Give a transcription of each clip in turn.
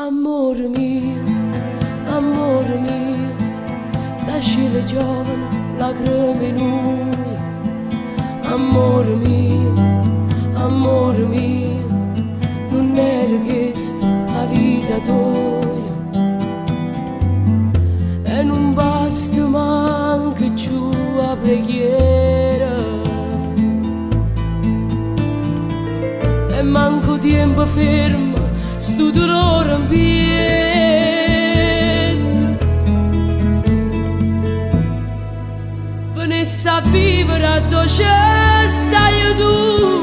Amore mio, da scilla giovane, lacrime in uia. Amore mio, non era questa la vita tua. E non basta manca più a preghiera. E manco tempo fermo, sto dolore in piedi. Venisse a vivere dove stai tu,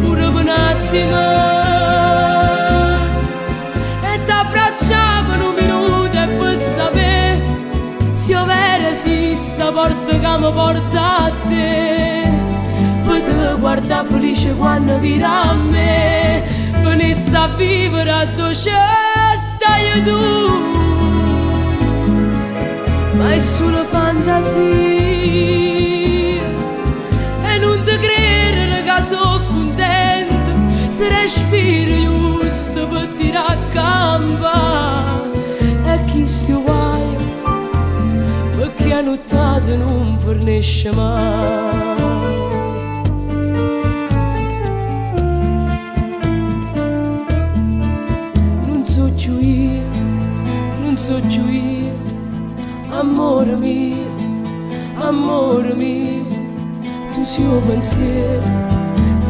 pure per un attimo, e ti abbracciavo un minuto e per sapere se io vera esiste la porta che mi porta a te. Per te guarda felice quando vieni a me. Venisse a vivere dove stai tu, ma è solo fantasia. E non ti credere che sono contento se respiro giusto per tirare a gamba. E chi sto guai perché a nottata non fornisce mai. Non so più io, amore mio, tu sei un pensiero,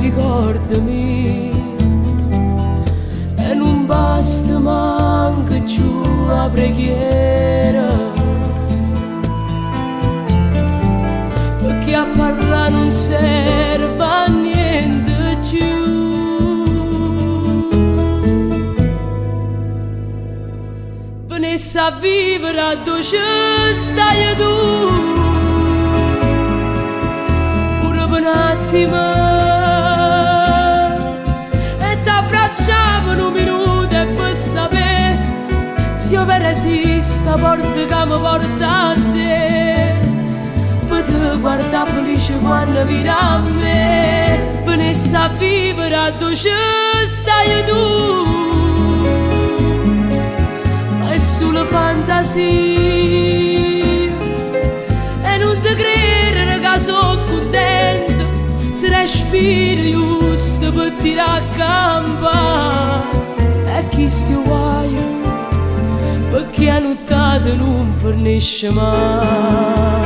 ricordami. E non basta manca più la preghiera, perché a parlare non serve a niente più. Venisse a vivere dove stai tu, pure per un attimo, e ti abbracciavo un minuto e per sapere se io vera esiste la porta che mi porta a te. Per te guarda felice quando vieni a me. Venisse a vivere dove stai tu, sulla fantasia. E non ti credere che sono contento se respiro giusto per tirare a gamba. E chi sto guai perché a nottata non fornisce mai.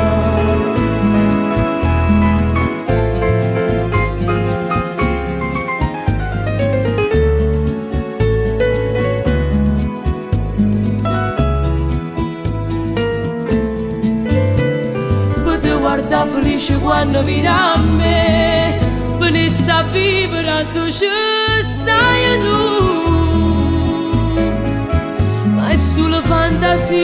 Guarda felice quando vieni a me. Venisse a vivere dove stai tu, ma è solo fantasia.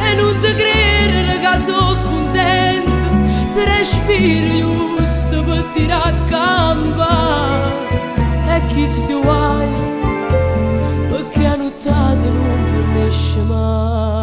E non ti credere che sono contento se respiro giusto per tirare a gamba. E chi sto guai perché a nottata non fornisce mai.